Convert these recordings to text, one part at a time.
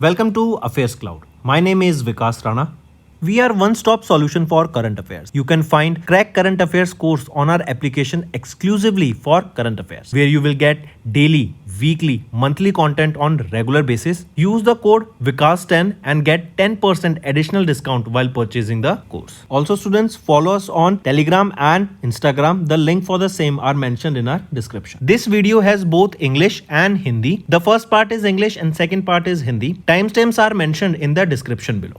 Welcome to Affairs Cloud. My name is Vikas Rana. We are one-stop solution for current affairs. You can find Crack Current Affairs course on our application exclusively for current affairs, where you will get daily, weekly, monthly content on regular basis. Use the code Vikas10 and get 10% additional discount while purchasing the course. Also, students, follow us on Telegram and Instagram. The link for the same are mentioned in our description. This video has both English and Hindi. The first part is English and second part is Hindi. Timestamps are mentioned in the description below.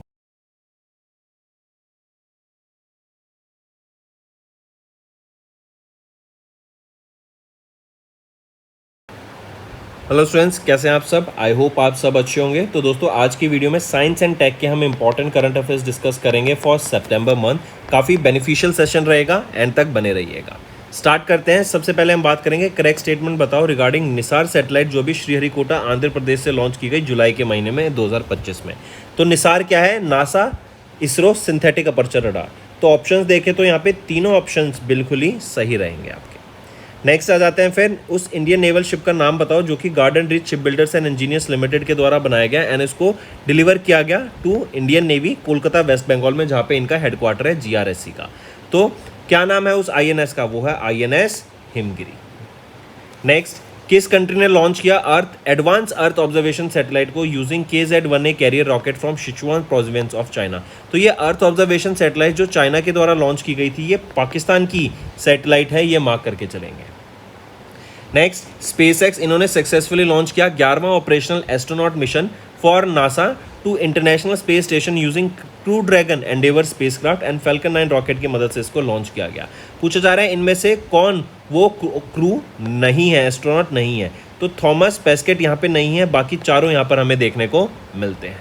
Hello students, कैसे हैं आप सब? I hope आप सब अच्छे होंगे। तो दोस्तों, आज की वीडियो में साइंस एंड टेक के हम इंपॉर्टेंट करंट अफेयर्स डिस्कस करेंगे फॉर सितंबर मंथ। काफ़ी बेनिफिशियल सेशन रहेगा, एंड तक बने रहिएगा। स्टार्ट करते हैं। सबसे पहले हम बात करेंगे करेक्ट स्टेटमेंट बताओ रिगार्डिंग निसार सैटेलाइट, जो भी श्रीहरिकोटा आंध्र प्रदेश से लॉन्च की गई जुलाई के महीने में 2025 में। तो निसार क्या है? NASA ISRO synthetic aperture radar. तो ऑप्शंस देखें तो यहाँ पे तीनों ऑप्शंस बिल्कुल ही सही रहेंगे आपके। नेक्स्ट आ जाते हैं फिर, उस इंडियन नेवल शिप का नाम बताओ जो कि Garden Reach ship builders and engineers limited के द्वारा बनाया गया एंड इसको डिलीवर किया गया to Indian Navy Kolkata West Bengal में, जहाँ पे इनका हेडक्वार्टर है जीआरएससी का। तो क्या नाम है उस आईएनएस का? वो है आईएनएस हिमगिरी। नेक्स्ट, किस कंट्री ने लॉन्च किया एडवांस अर्थ ऑब्जर्वेशन सैटेलाइट को using KZ-1A carrier rocket from Sichuan province of China? तो ये अर्थ ऑब्जर्वेशन सैटेलाइट जो चाइना के द्वारा लॉन्च की गई थी, ये पाकिस्तान की सैटेलाइट है, ये मार्क करके चलेंगे। नेक्स्ट, स्पेसएक्स इन्होंने सक्सेसफुली लॉन्च किया 11वां operational astronaut mission for NASA to international space station using Crew Dragon Endeavour spacecraft and Falcon 9 rocket की मदद से इसको लॉन्च किया गया। पूछा जा रहा है इनमें से कौन वो क्रू नहीं है, एस्ट्रोनॉट नहीं है? तो थॉमस पेस्केट यहाँ पे नहीं है, बाकी चारों यहाँ पर हमें देखने को मिलते हैं।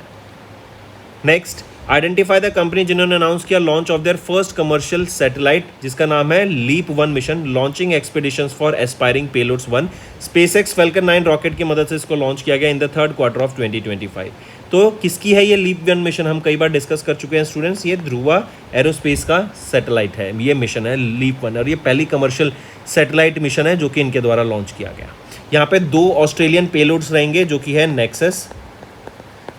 नेक्स्ट, आइडेंटिफाई द कंपनी जिन्होंने अनाउंस किया launch of their first commercial satellite, जिसका नाम है LEAP 1 mission launching expeditions for aspiring payloads 1। SpaceX Falcon 9 rocket की मदद से इसको लॉन्च किया गया in the third quarter of 2025। तो किसकी है ये लीप 1 मिशन? हम कई बार डिस्कस कर चुके हैं स्टूडेंट्स, ये ध्रुवा एरोस्पेस का सैटेलाइट है, ये मिशन है लीप 1, और ये पहली कमर्शियल सैटेलाइट मिशन है जो कि इनके द्वारा लॉन्च किया गया। यहाँ पे 2 ऑस्ट्रेलियन पेलोड्स रहेंगे जो कि है नेक्सस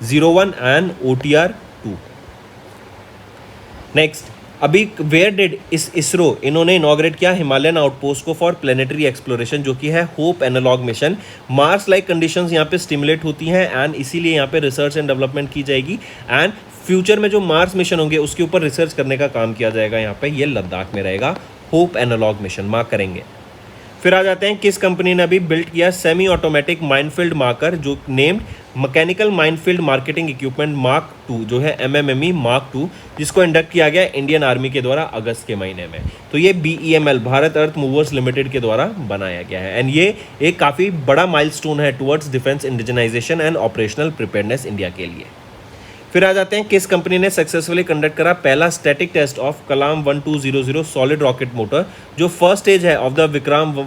01 एंड OTR 2। नेक्स्ट, अभी वेयर डिड इसरो इन्होंने इनॉग्रेट किया हिमालयन आउटपोस्ट को फॉर प्लेनेटरी एक्सप्लोरेशन, जो कि है Hope analogue mission. Mars like conditions यहाँ पे स्टिमुलेट होती हैं एंड इसीलिए यहाँ पे रिसर्च एंड डेवलपमेंट की जाएगी एंड फ्यूचर में जो मार्स मिशन होंगे उसके ऊपर रिसर्च करने का काम किया जाएगा। यहाँ पे ये लद्दाख में रहेगा होप एनालॉग मिशन, मार्क करेंगे। फिर आ जाते हैं, किस कंपनी ने अभी बिल्ड किया सेमी ऑटोमेटिक माइनफील्ड मार्कर जो named mechanical minefield marketing equipment mark 2, जो है MMME मार्क 2, जिसको इंडक्ट किया गया इंडियन आर्मी के द्वारा अगस्त के महीने में। तो ये BEML भारत अर्थ मूवर्स लिमिटेड के द्वारा बनाया गया है एंड ये एक काफ़ी बड़ा माइलस्टोन है towards defence indigenisation and operational preparedness India के लिए। फिर आ जाते हैं, किस कंपनी ने सक्सेसफुली कंडक्ट करा पहला static test of Kalam 1200 solid rocket motor, जो फर्स्ट स्टेज है of the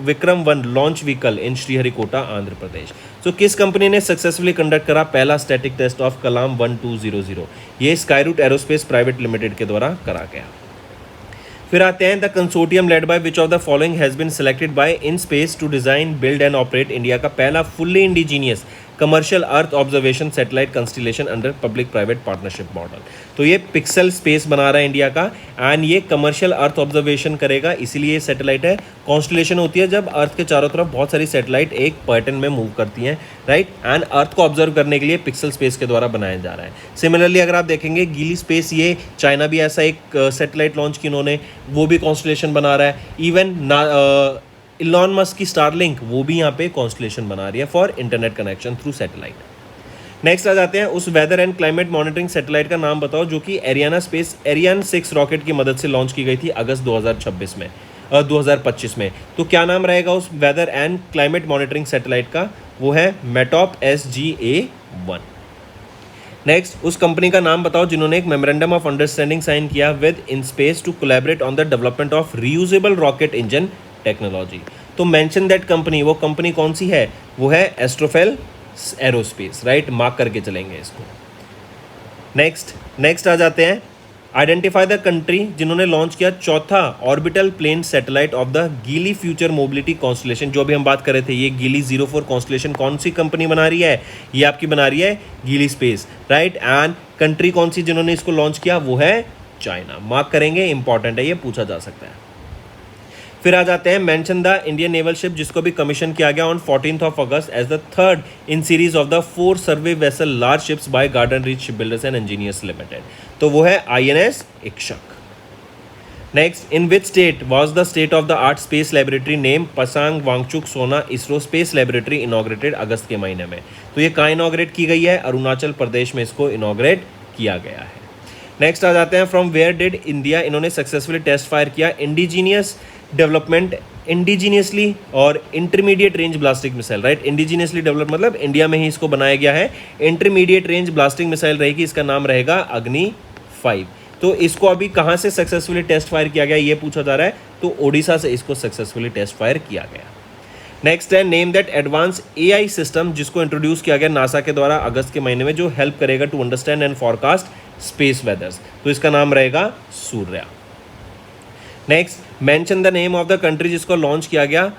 Vikram 1 launch vehicle in Sriharikota Andhra Pradesh. तो किस कंपनी ने सक्सेसफुली कंडक्ट करा पहला स्टैटिक टेस्ट ऑफ कलाम 1200? ये स्काईरूट एरोस्पेस प्राइवेट लिमिटेड के द्वारा करा गया। फिर आते हैं, the consortium led by which of the following has been selected by IN space to design build and operate India का पहला fully indigenous commercial earth observation satellite constellation under public private partnership model. तो ये pixel space बना रहा है India का and ये commercial earth observation करेगा, इसीलिए ये सैटेलाइट है। कॉन्स्टिलेशन होती है जब अर्थ के चारों तरफ बहुत सारी सैटेलाइट एक पैटर्न में मूव करती हैं, राइट, एंड अर्थ को ऑब्जर्व करने के लिए पिक्सल स्पेस के द्वारा बनाया जा रहा है। सिमिलरली अगर आप देखेंगे गीली स्पेस, ये चाइना भी ऐसा एक सैटेलाइट लॉन्च की इन्होंने, वो भी कॉन्स्टिलेशन बना रहा है। इवन इलॉन मस्क की स्टारलिंक वो भी यहाँ पे कॉन्स्टिलेशन बना रही है for internet connection through satellite. Next आ जाते हैं, उस weather and climate monitoring satellite का नाम बताओ जो कि एरियान 6 रॉकेट की मदद से लॉन्च की गई थी अगस्त 2025 में। तो क्या नाम रहेगा उस weather and climate monitoring satellite का? वो है मेटॉप SGA-1। नेक्स्ट, उस कंपनी का नाम बताओ जिन्होंने एक मेमोरेंडम ऑफ अंडरस्टैंडिंग साइन किया with IN space to collaborate on the development of reusable rocket engine technology. तो मेंशन दैट कंपनी, वो कंपनी कौन सी है? वो है एस्ट्रोफेल एरोस्पेस, राइट, मार्क करके चलेंगे इसको। नेक्स्ट आ जाते हैं, आइडेंटिफाई द कंट्री जिन्होंने लॉन्च किया चौथा orbital plane satellite of the Geely future mobility constellation, जो भी हम बात कर रहे थे, ये गीली 04 कॉन्स्टलेशन कौन सी कंपनी बना रही है? ये आपकी बना रही है गीली स्पेस, राइट। एंड कंट्री कौन सी जिन्होंने इसको लॉन्च किया? वो है चाइना। मार्क करेंगे, इंपॉर्टेंट है, ये पूछा जा सकता है। फिर आ जाते हैं mention the Indian naval ship जिसको भी कमीशन किया गया on 14 August as the third in series of the 4 survey vessel large ships by garden reach ship builders and engineers limited. तो वो है INS Ikshak. Next, in which state was the state of the art space laboratory name Pasang Wangchuk Sona ISRO space laboratory inaugurated अगस्त के महीने में? तो ये कहाँ इनॉग्रेट की गई है? अरुणाचल प्रदेश में इसको इनॉग्रेट किया गया है। नेक्स्ट आ जाते हैं, फ्रॉम वेयर डिड इंडिया, इन्होंने सक्सेसफुली टेस्ट फायर किया इंडिजीनियस डेवलपमेंट इंडिजीनियसली और intermediate range blasting missile, right. Indigenously develop मतलब इंडिया में ही इसको बनाया गया है। इंटरमीडिएट रेंज ब्लास्टिंग मिसाइल रहेगी, इसका नाम रहेगा अग्नि 5। तो इसको अभी कहाँ से सक्सेसफुली टेस्ट फायर किया गया ये पूछा जा रहा है, तो ओडिशा से इसको सक्सेसफुली टेस्ट फायर किया गया। नेक्स्ट है, name that advance AI system जिसको इंट्रोड्यूस किया गया नासा के द्वारा अगस्त के महीने में, जो हेल्प करेगा to understand and forecast space weathers, तो इसका नाम रहेगा Surya. Next, mention the name of the country जिसको लॉन्च किया गया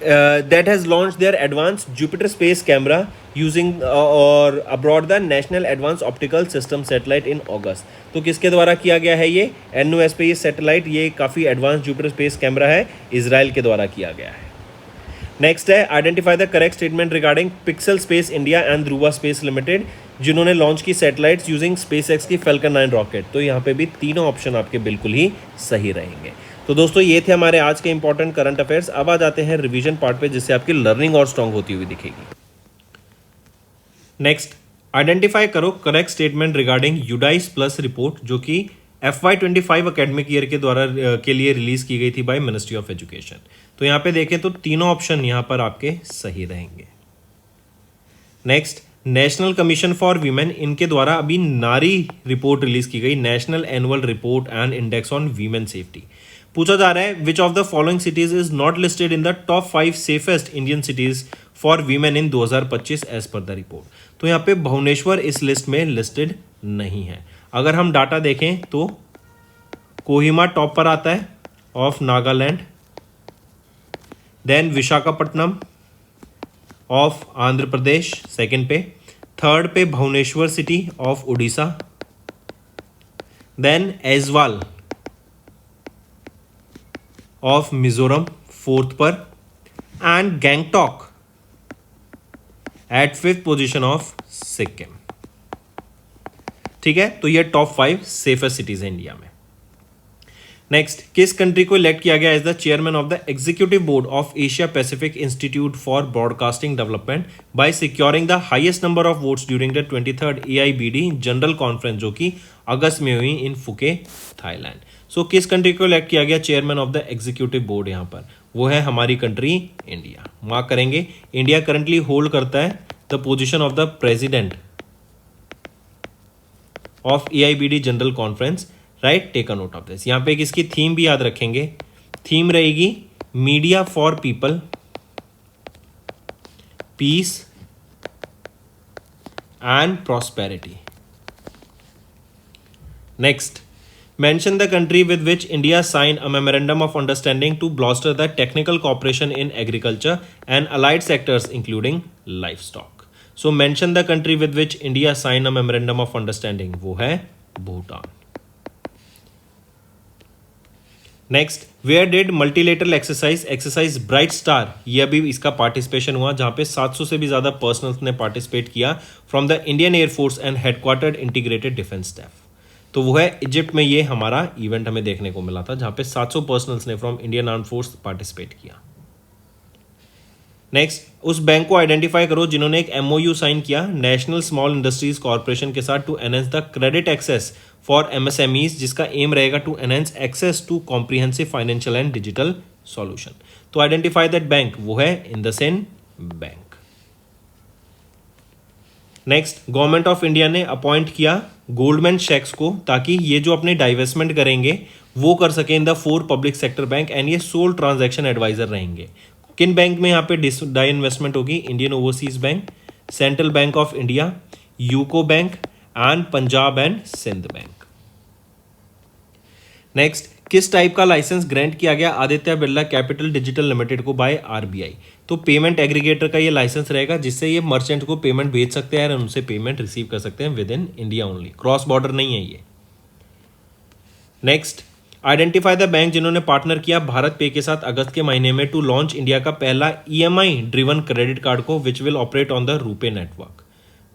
that has launch there advance Jupiter space camera using और aboard the national advance optical system satellite in August. तो किसके द्वारा किया गया है ये? NOS पे ये सैटेलाइट, ये काफ़ी एडवांस जुपिटर स्पेस कैमरा है, इजराइल के द्वारा किया गया है। नेक्स्ट है, identify the correct statement regarding pixel space India and Dhruva space limited जिन्होंने लॉन्च की सैटेलाइट्स यूजिंग SpaceX की Falcon 9 रॉकेट। तो यहाँ पे भी तीनों ऑप्शन आपके बिल्कुल ही सही रहेंगे। तो दोस्तों ये थे हमारे आज के इंपॉर्टेंट करंट अफेयर्स। अब आ जाते हैं रिवीजन पार्ट पे जिससे आपकी लर्निंग और स्ट्रांग होती हुई दिखेगी। नेक्स्ट, आइडेंटिफाई करो correct statement regarding UDISE plus report जो कि FY25 अकेडमिक ईयर के द्वारा के लिए रिलीज की गई थी बाय मिनिस्ट्री ऑफ एजुकेशन। तो यहाँ पे देखें तो तीनों ऑप्शन यहाँ पर आपके सही रहेंगे। Next, National Commission for Women, इनके द्वारा अभी नारी रिपोर्ट रिलीज की गई, national annual report and index on women safety. पूछा जा रहा है, which of the following cities is not listed in the top 5 safest Indian cities for women in 2025 as per the report. तो यहाँ पे भुवनेश्वर इस लिस्ट में लिस्टेड नहीं है। अगर हम डाटा देखें तो कोहिमा टॉप पर आता है of Nagaland, then Visakhapatnam of Andhra Pradesh second पे, थर्ड पे Bhubaneswar city of Odisha, then Aizawl of Mizoram fourth पर, and Gangtok at 5th position of Sikkim. ठीक है, तो ये टॉप 5 सेफेस्ट सिटीज है इंडिया में। नेक्स्ट, किस कंट्री को इलेक्ट किया गया as the chairman of the executive board of Asia Pacific institute for broadcasting development by securing the highest number of votes during the 23rd AIBD general conference जो कि अगस्त में हुई इन फुके Thailand. सो किस country को elect किया गया chairman of the executive board? यहाँ पर वो है हमारी कंट्री इंडिया। मार्क करेंगे, इंडिया करंटली होल्ड करता है the position of the president of AIBD general conference, right. Take a note of this. यहाँ पे किसकी थीम भी याद रखेंगे, थीम रहेगी media for people, peace and prosperity. Next, mention the country with which India signed a memorandum of understanding to bolster the technical cooperation in agriculture and allied sectors including livestock. So mention the country with which India signed a memorandum of understanding, वो है Bhutan. Next, where did multilateral exercise Bright Star, ये अभी इसका participation हुआ जहां पे 700 से भी ज्यादा पर्सनल्स ने पार्टिसिपेट किया from the Indian air force and headquartered integrated defence staff. तो वो है इजिप्ट में, ये हमारा इवेंट हमें देखने को मिला था जहां पे 700 पर्सनल्स ने from Indian arm force participate किया। नेक्स्ट, उस बैंक को आइडेंटिफाई करो जिन्होंने एक MOU साइन किया नेशनल स्मॉल इंडस्ट्रीज कॉर्पोरेशन के साथ to enhance the credit access for MSMEs, जिसका एम रहेगा to enhance access to comprehensive financial and digital solution. तो आइडेंटिफाई दैट बैंक, वो है IndusInd bank. Next, government of India ने appoint किया गोल्डमैन सैक्स को ताकि ये जो अपने डाइवेस्टमेंट करेंगे वो कर सके in the 4 public sector bank, and ये सोल ट्रांजैक्शन एडवाइजर रहेंगे। किन बैंक में यहाँ पे डाई इन्वेस्टमेंट होगी? Indian Overseas Bank, Central Bank of India, UCO Bank and Punjab and Sind Bank. Next, किस टाइप का लाइसेंस ग्रांट किया गया Aditya Birla Capital Digital Limited को बाय आरबीआई? तो पेमेंट एग्रीगेटर का ये लाइसेंस रहेगा, जिससे ये मर्चेंट को पेमेंट भेज सकते हैं और उनसे पेमेंट रिसीव कर सकते हैं with in India only, cross border नहीं है ये। नेक्स्ट, आइडेंटिफाई द बैंक जिन्होंने पार्टनर किया भारत पे के साथ अगस्त के महीने में टू लॉन्च इंडिया का पहला ईएमआई ड्रिवन क्रेडिट कार्ड को which will operate on the RuPay network.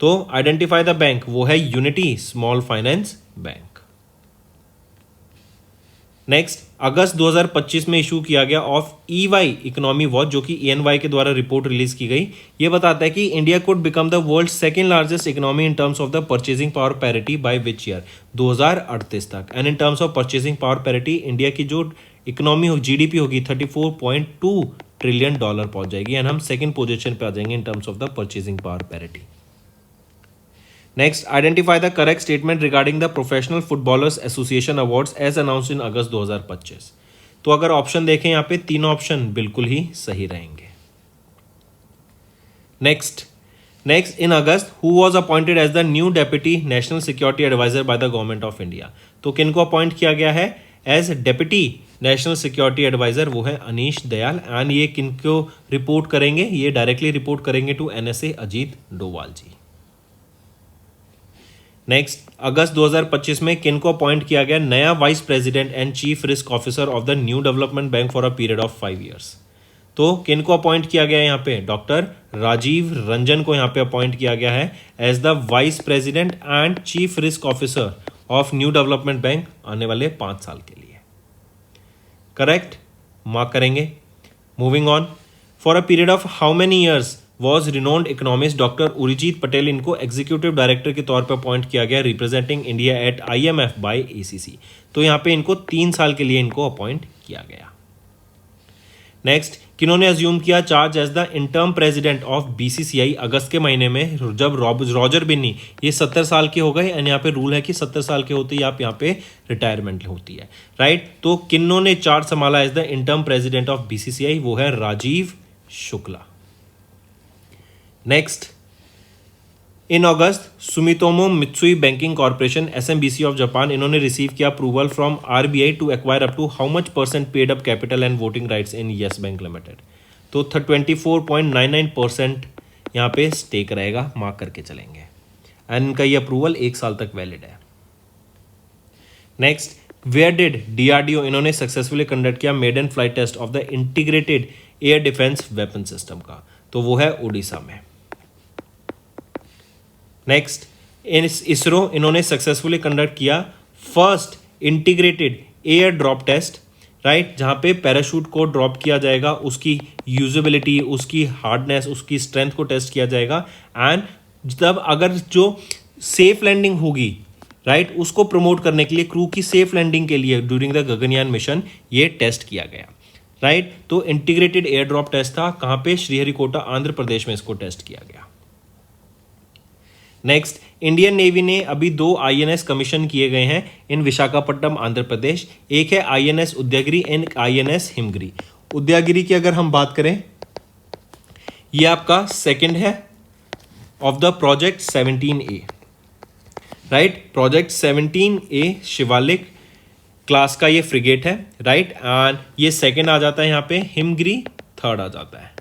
तो आइडेंटिफाई द बैंक वो है unity small finance bank. Next, अगस्त 2025 में इशू किया गया ऑफ ईवाई इकोनॉमी वॉच, जो कि ईएनवाई के द्वारा रिपोर्ट रिलीज की गई। ये बताता है कि India could become the world second largest economy in terms of the purchasing power parity by which year, 2038 तक। And in terms of purchasing power parity India की जो इकोनॉमी हो जीडीपी होगी 34.2 ट्रिलियन डॉलर पहुंच जाएगी एंड हम second position पे आ जाएंगे in terms of the purchasing power parity. Next, identify the correct statement regarding the professional footballers association awards as announced in August 2025। तो अगर ऑप्शन देखें यहाँ पे तीनों ऑप्शन बिल्कुल ही सही रहेंगे। Next in August who was appointed as the new deputy national security advisor by the government of India? तो किनको अपॉइंट किया गया है as deputy national security advisor? वो है अनीश दयाल। एंड ये किनको रिपोर्ट करेंगे? ये डायरेक्टली रिपोर्ट करेंगे to NSA Ajit Doval ji. Next, अगस्त 2025 में किनको अपॉइंट किया गया नया vice president and chief risk officer of the new development bank for a period of 5 years? तो किनको अपॉइंट किया गया यहाँ पे? डॉक्टर राजीव रंजन को यहाँ पे अपॉइंट किया गया है as the vice president and chief risk officer of New development Bank आने वाले 5 साल के लिए। करेक्ट, मार्क करेंगे। Moving on, for a period of how many years was renowned economist doctor Urjit Patel इनको एग्जीक्यूटिव डायरेक्टर के तौर पर अपॉइंट किया गया representing India at IMF by ACC। तो यहाँ पे इनको 3 साल के लिए इनको अपॉइंट किया गया। नेक्स्ट, किन्होंने अज्यूम किया charge as the interim president of BCCI अगस्त के महीने में जब रॉजर बिन्नी ये 70 साल के हो गए एंड यहाँ पे रूल है कि 70 साल के होते ही आप यहाँ पे रिटायरमेंट होती है, राइट? तो किन्होंने चार्ज संभाला as the interim president of BCCI? वो है Rajiv Shukla. Next, in August Sumitomo Mitsui Banking Corporation SMBC of Japan इन्होंने रिसीव किया approval from RBI to acquire up to how much % paid up capital and voting rights in Yes Bank Limited? तो 24.99% यहाँ पे stake रहेगा, mark करके चलेंगे। And इनका ये अप्रूवल 1 साल तक वैलिड है। नेक्स्ट, वेयर डिड DRDO इन्होंने सक्सेसफुली कंडक्ट किया maiden flight test of the integrated air defence weapon system का? तो वो है उड़ीसा में। नेक्स्ट, इसरो इन्होंने सक्सेसफुली कंडक्ट किया first integrated air drop test, right? जहां पे पैराशूट को ड्रॉप किया जाएगा, उसकी यूजेबिलिटी, उसकी हार्डनेस, उसकी स्ट्रेंथ को टेस्ट किया जाएगा एंड जब अगर जो सेफ लैंडिंग होगी, राइट, उसको प्रमोट करने के लिए क्रू की सेफ लैंडिंग के लिए ड्यूरिंग द गगनयान मिशन ये टेस्ट किया गया, राइट? तो इंटीग्रेटेड एयर ड्रॉप टेस्ट था, कहां पे? श्रीहरिकोटा आंध्र प्रदेश में इसको टेस्ट किया गया। नेक्स्ट, इंडियन नेवी ने अभी 2 INS कमीशन किए गए हैं इन विशाखापट्टनम आंध्र प्रदेश। एक है INS Udaygiri and INS Himgiri. Udaygiri की अगर हम बात करें, ये आपका सेकंड है of the project 17A, right? Project 17A Shivalik class का ये फ्रिगेट है, राइट? एंड ये सेकंड आ जाता है, यहाँ पे हिमगिरी थर्ड आ जाता है।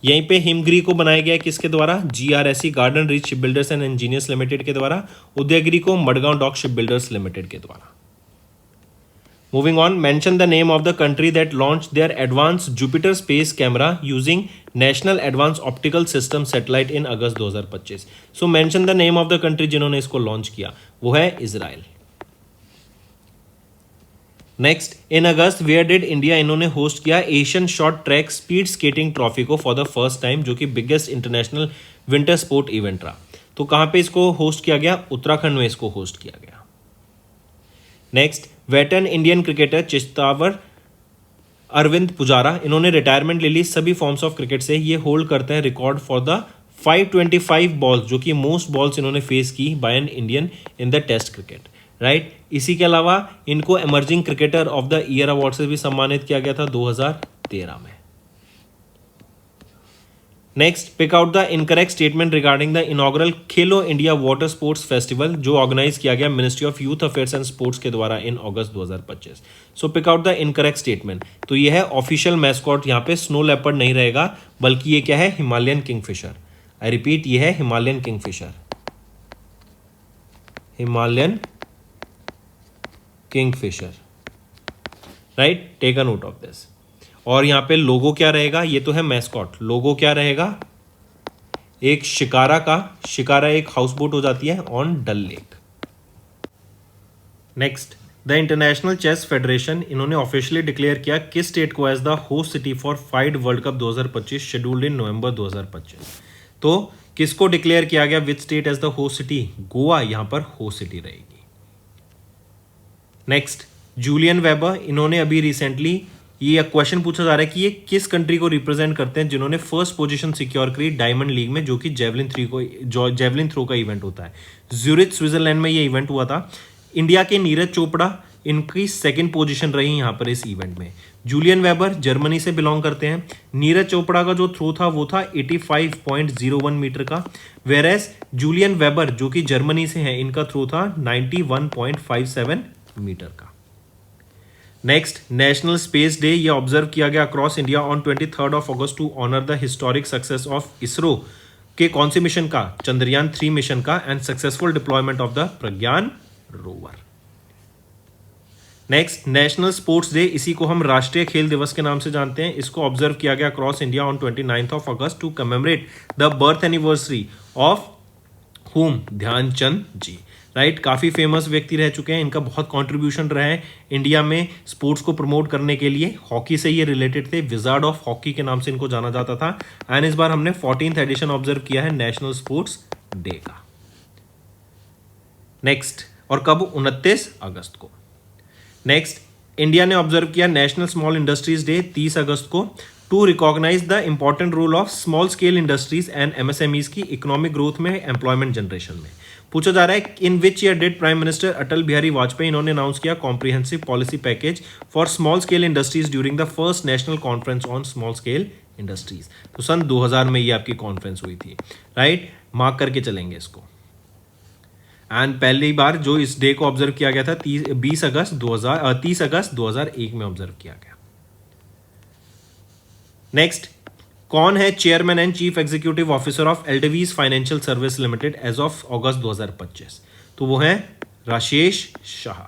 यहीं पे हिमगिरी को बनाया गया है किसके द्वारा? GRSE garden reach ship builders and engineers limited के द्वारा। उदयगिरी को Madgaon dock ship builders limited के द्वारा। Moving on, mention the name of the country that launch there advance Jupiter space camera using national advance optical system satellite in August 2025। So mention the name of the country जिन्होंने इसको launch किया, वो है Israel. Next, in August where did India इन्होंने host किया Asian short track speed skating trophy को for the first time, जो कि biggest international winter sport event रहा। तो कहां पे इसको होस्ट किया गया? उत्तराखंड में इसको होस्ट किया गया। Next, veteran Indian cricketer Cheteshwar Arvind Pujara इन्होंने रिटायरमेंट ले ली सभी फॉर्म्स ऑफ क्रिकेट से। ये होल्ड करते हैं रिकॉर्ड फॉर द 525 बॉल्स, जो कि मोस्ट बॉल्स इन्होंने फेस की by an Indian in the test cricket, right? इसी के अलावा इनको emerging cricketer of the year award से भी सम्मानित किया गया था 2013 में। Next, pick out the incorrect statement regarding the inaugural Khelo India water sports festival जो ऑर्गेनाइज किया गया ministry of youth affairs and sports के द्वारा in August 2025। So pick out the incorrect statement. तो ये है ऑफिशियल मैस्कॉट यहाँ पे स्नो लेपर्ड नहीं रहेगा, बल्कि ये क्या है, हिमालयन किंगफिशर। आई रिपीट, ये है Himalayan kingfisher, Himalayan kingfisher, right, take a note of this. और यहां पे लोगो क्या रहेगा, ये तो है मैस्कॉट, लोगो क्या रहेगा, एक शिकारा का, शिकारा एक हाउस बोट हो जाती है on Dal lake. Next, the international chess federation, इन्होंने ऑफिशियली डिक्लेयर किया किस स्टेट को as the host city for FIDE world cup 2025 scheduled in November 2025। तो किसको डिक्लेयर किया गया, which state as the host city, Goa यहां पर होस्ट सिटी रहेगी। नेक्स्ट, जूलियन वेबर, इन्होंने अभी रिसेंटली ये क्वेश्चन पूछा जा रहा है कि ये किस कंट्री को रिप्रेजेंट करते हैं जिन्होंने फर्स्ट पोजीशन सिक्योर करी डायमंड लीग में, जो कि जेवलिन थ्रो का इवेंट होता है। ज्यूरिच स्विट्जरलैंड में ये इवेंट हुआ था। इंडिया के नीरज चोपड़ा, इनकी सेकंड पोजीशन रही यहाँ पर इस इवेंट में। जूलियन वेबर जर्मनी से बिलोंग करते हैं। नीरज चोपड़ा का जो थ्रो था वो था 85.01 मीटर का, वेरेस जूलियन वेबर जो कि जर्मनी से हैं, इनका थ्रो था 91.57 मीटर का। नेक्स्ट, नेशनल स्पेस डे, ये ऑब्जर्व किया गया across India on 23 August to honour the historic success of ISRO के कौन से मिशन का, चंद्रयान 3 मिशन का, and successful deployment of the Pragyan rover. Next, national sports day, इसी को हम राष्ट्रीय खेल दिवस के नाम से जानते हैं। इसको ऑब्जर्व किया गया across India on 29 August to commemorate the birth anniversary of hmm, Dhyan Chand ji, right. काफ़ी फेमस व्यक्ति रह चुके हैं, इनका बहुत कंट्रीब्यूशन रहा है इंडिया में स्पोर्ट्स को प्रमोट करने के लिए। हॉकी से ये रिलेटेड थे, विजार्ड ऑफ हॉकी के नाम से इनको जाना जाता था। एंड इस बार हमने 14th एडिशन ऑब्जर्व किया है नेशनल स्पोर्ट्स डे का। नेक्स्ट, और कब, 29 अगस्त को। नेक्स्ट, इंडिया ने ऑब्जर्व किया नेशनल स्मॉल इंडस्ट्रीज डे 30 अगस्त को to recognise the important role of small scale industries and MSMEs की इकोनॉमिक ग्रोथ में, एम्प्लॉयमेंट जनरेशन में। पूछा जा रहा है in which year did prime minister Atal Bihari Vajpayee, इन्होंने अनाउंस किया comprehensive policy package for small scale industries during the first national conference on small scale industries. तो सन 2000 में ये आपकी कॉन्फ्रेंस हुई थी, राइट, मार्क करके चलेंगे इसको। एंड पहली बार जो इस डे को ऑब्जर्व किया गया था 30 अगस्त 2001 में ऑब्जर्व किया गया। नेक्स्ट, कौन है chairman and chief executive officer of एल्डेवीज financial service limited as of August 2025? तो वो है Rajesh Shah.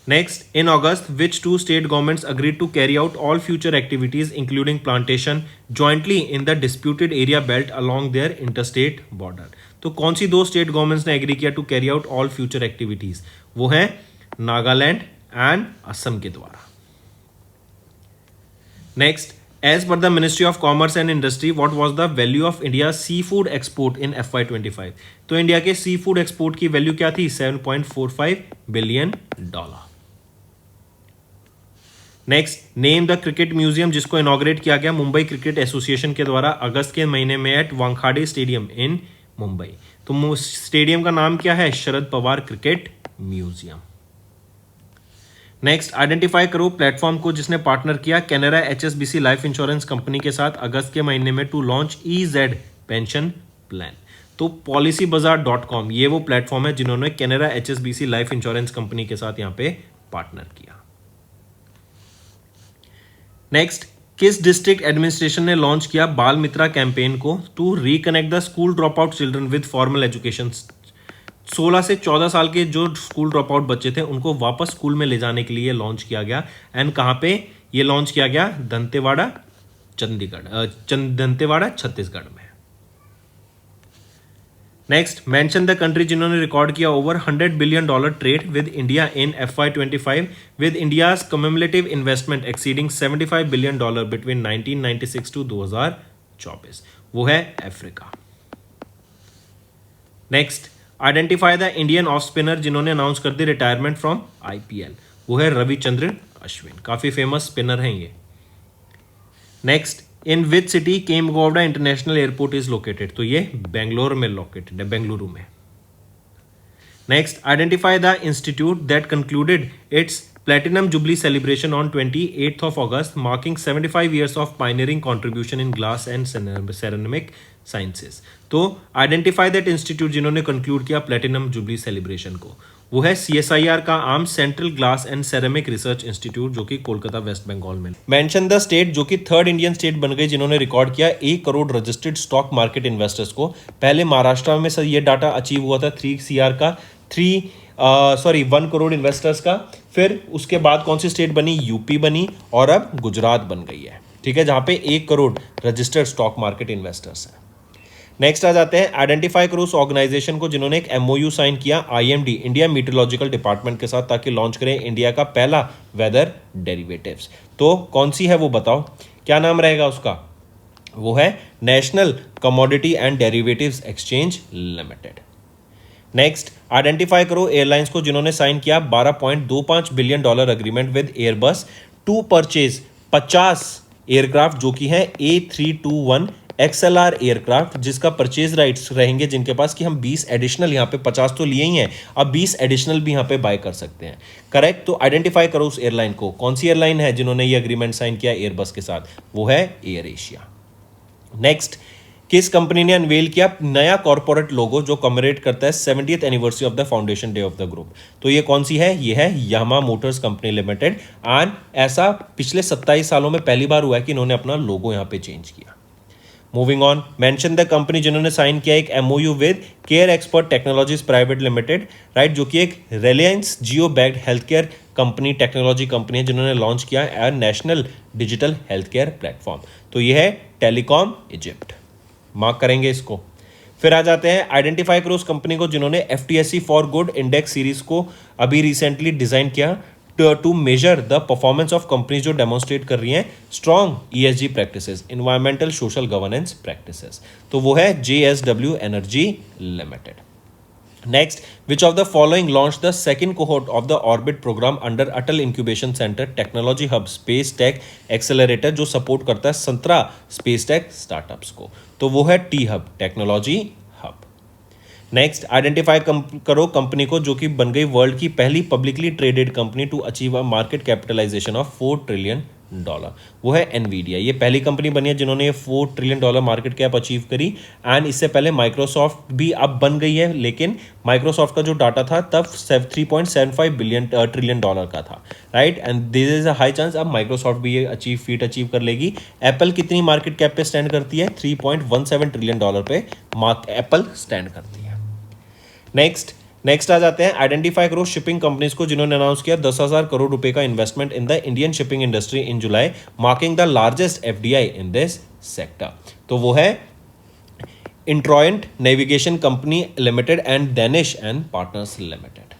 Next, in August which two state governments agreed to carry out all future activities including plantation jointly in the disputed area belt along their interstate border? तो कौन सी दो state governments ने agree किया to carry out all future activities? वो है Nagaland and Assam के द्वारा। Next, as per the Ministry of Commerce and Industry, what was the value of India's seafood export in FY25? तो इंडिया के सी फूड एक्सपोर्ट की value क्या थी? $7.45 billion. Next, name the cricket museum जिसको inaugurate किया गया Mumbai cricket association के द्वारा अगस्त के महीने में at Wankhede stadium in Mumbai. तो स्टेडियम का नाम क्या है? Sharad Pawar cricket museum. Next, identify करो प्लेटफॉर्म को जिसने पार्टनर किया Canara HSBC life insurance company के साथ अगस्त के महीने में to launch EZ pension plan. तो policybazaar.com ये वो प्लेटफॉर्म है जिन्होंने Canara HSBC life insurance company के साथ यहां पे पार्टनर किया। नेक्स्ट, किस डिस्ट्रिक्ट एडमिनिस्ट्रेशन ने लॉन्च किया बाल मित्रा कैंपेन को to reconnect the school drop out children with formal education? 16 से 14 साल के जो स्कूल ड्रॉप आउट बच्चे थे उनको वापस स्कूल में ले जाने के लिए लॉन्च किया गया। एंड कहाँ पे ये लॉन्च किया गया? दंतेवाड़ा छत्तीसगढ़ में। नेक्स्ट, मेंशन द कंट्री जिन्होंने रिकॉर्ड किया over $100 billion trade with India in FY25 with India's cumulative investment exceeding $75 billion between 1996 to 2024। वो है अफ्रीका। नेक्स्ट, identify the Indian of spinner जिन्होंने अनाउंस कर दी रिटायरमेंट फ्रॉम IPL। वो है रविचंद्रन अश्विन, काफी फेमस स्पिनर हैं ये। Next, in which city Kempegowda international airport is located? तो ये बेंगलोर में लोकेटेड है, बेंगलुरु में। Next, identify the institute that concluded its Platinum Jubilee celebration on 28th of August, marking 75 years of pioneering contribution in glass and ceramic sciences. तो identify that institute जिन्होंने conclude किया platinum jubilee celebration को, वो है CSIR का arm central glass and ceramic research institute जो कि Kolkata West Bengal में। मेंशन द स्टेट जो कि थर्ड इंडियन स्टेट बन गई जिन्होंने रिकॉर्ड किया 1 crore registered stock market investors को। पहले महाराष्ट्र में सर ये डाटा अचीव हुआ था 3 CR का 1 करोड़ इन्वेस्टर्स का। फिर उसके बाद कौन सी स्टेट बनी? यूपी बनी और अब गुजरात बन गई है, ठीक है, जहां पे 1 crore registered stock market investors हैं। नेक्स्ट आ जाते हैं, आइडेंटिफाई करो उस ऑर्गेनाइजेशन को जिन्होंने एक MOU साइन किया IMD इंडिया मीटरोलॉजिकल डिपार्टमेंट के साथ ताकि लॉन्च करें इंडिया का पहला वेदर डेरिवेटिव्स। तो कौन सी है वो बताओ, क्या नाम रहेगा उसका? वो है national commodity and derivatives exchange limited. Next, identify करो एयरलाइंस को जिन्होंने साइन किया $12.25 billion agreement with Airbus to purchase 50 aircraft जो कि है A321 XLR एयरक्राफ्ट, जिसका परचेज राइट्स रहेंगे जिनके पास कि हम 20 एडिशनल, यहाँ पे 50 तो लिए ही हैं, अब 20 एडिशनल भी यहाँ पे बाय कर सकते हैं। करेक्ट। तो आइडेंटिफाई करो उस एयरलाइन को, कौन सी एयरलाइन है जिन्होंने ये एग्रीमेंट साइन किया एयरबस के साथ? वो है एयर एशिया। नेक्स्ट, किस कंपनी ने अनवेल किया नया कॉर्पोरेट लोगो जो कमेमोरेट करता है 70th anniversary of the foundation day of the group? तो ये कौन सी है? ये है यामा मोटर्स कंपनी लिमिटेड। एंड ऐसा पिछले 27 सालों में पहली बार हुआ है कि इन्होंने अपना लोगो यहाँ पे चेंज किया। Moving on, mention the company जिन्होंने साइन किया एक MOU with care expert technologies private limited, right, जो कि एक Reliance Jio backed health care company technology company है जिन्होंने लॉन्च किया national digital health care platform. तो ये है टेलीकॉम इजिप्ट, मार्क करेंगे इसको। फिर आ जाते हैं, आइडेंटिफाई करो उस कंपनी को जिन्होंने FTSE for good index series को अभी रिसेंटली डिजाइन किया to measure the performance of companies जो डेमोन्स्ट्रेट कर रही हैं strong ESG practices, environmental social governance practices. तो वो है JSW energy limited. Next, which of the following launch the second cohort of the orbit program under Atal incubation centre technology hub space tech accelerator, जो support करता है 17 space tech startups को? तो वो है T-Hub technology hub. Next, identify करो company को जो कि बन गई वर्ल्ड की पहली publicly traded company to achieve a market capitalisation of $4 trillion. वो है एनवीडिया। ये पहली कंपनी बनी है जिन्होंने ये $4 ट्रिलियन मार्केट कैप अचीव करी। एंड इससे पहले माइक्रोसॉफ्ट भी अब बन गई है, लेकिन माइक्रोसॉफ्ट का जो डाटा था तब $3.75 ट्रिलियन का था, right. And this is a high chance अब माइक्रोसॉफ्ट भी ये फीट अचीव कर लेगी। एप्पल कितनी मार्केट कैप पे स्टैंड करती है? $3.17 ट्रिलियन पे एप्पल स्टैंड करती है। नेक्स्ट आ जाते हैं, आइडेंटिफाई करो शिपिंग कंपनीज को जिन्होंने अनाउंस किया 10,000 करोड़ रुपए का investment in the Indian shipping industry in July, marking the largest FDI in this sector. तो वो है इंट्रॉयंट navigation company limited and Danish and partners limited,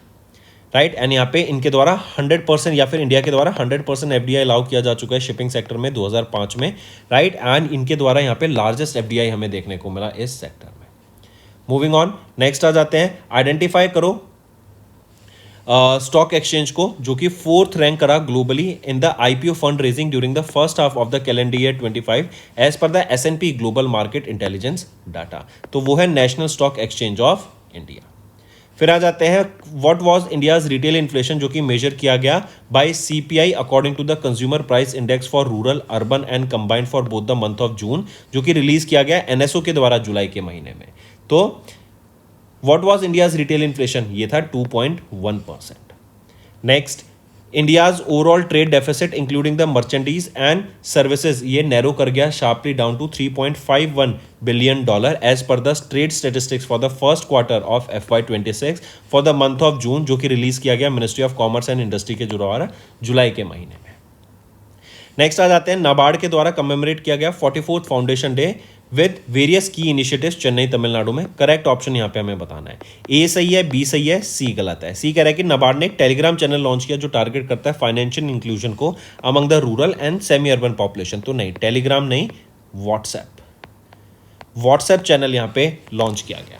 right. And यहाँ पे इनके द्वारा 100% या फिर इंडिया के द्वारा 100% FDI अलाउ किया जा चुका है शिपिंग सेक्टर में 2005 में, राइट। एंड इनके द्वारा यहाँ पे लार्जेस्ट FDI हमें देखने को मिला इस सेक्टर में। मूविंग ऑन, नेक्स्ट आ जाते हैं, आइडेंटिफाई करो स्टॉक एक्सचेंज को जो कि 4th रैंक करा globally in the IPO fund raising during the first half of the calendar year 25 as per the S&P global market intelligence data. तो वो है national stock exchange of India. फिर आ जाते हैं, what was India's retail inflation जो कि measure किया गया by CPI according to the consumer price index for rural urban and combined for both the month of June, जो कि रिलीज किया गया NSO के द्वारा जुलाई के महीने में। तो what was India's retail inflation? ये था 2.1%। Next, India's overall trade deficit including the merchandise and services ये नैरो कर गया sharply down to $3.51 billion as per the trade statistics for the first quarter of FY26 for the month of June, जो कि release किया गया ministry of commerce and industry के द्वारा जुलाई के महीने में। नेक्स्ट आ जाते हैं, नाबार्ड के द्वारा कमेमोरेट किया गया 44th foundation day with various की इनिशिएटिव्स चेन्नई तमिलनाडु में। करेक्ट ऑप्शन यहाँ पे हमें बताना है, A सही है, B सही है, C गलत है। C कह रहा है कि नाबार्ड ने एक टेलीग्राम चैनल लॉन्च किया जो टारगेट करता है फाइनेंशियल इंक्लूजन को among the rural and semi urban population. तो नहीं, टेलीग्राम नहीं, व्हाट्सएप चैनल यहाँ पे लॉन्च किया गया।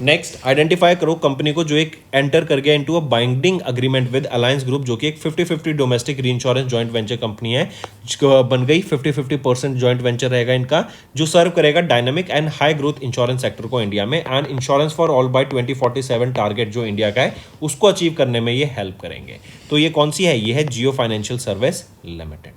नेक्स्ट आइडेंटिफाई करो कंपनी को जो एक एंटर कर गया into a binding agreement with alliance group, जो कि एक 50-50 domestic reinsurance joint venture company है, जो बन गई 50-50% जॉइंट वेंचर रहेगा इनका, जो सर्व करेगा dynamic and high growth insurance sector को इंडिया में, and insurance for all by 2047 target जो इंडिया का है उसको अचीव करने में ये हेल्प करेंगे। तो ये कौन सी है? ये है जियो फाइनेंशियल सर्विस लिमिटेड।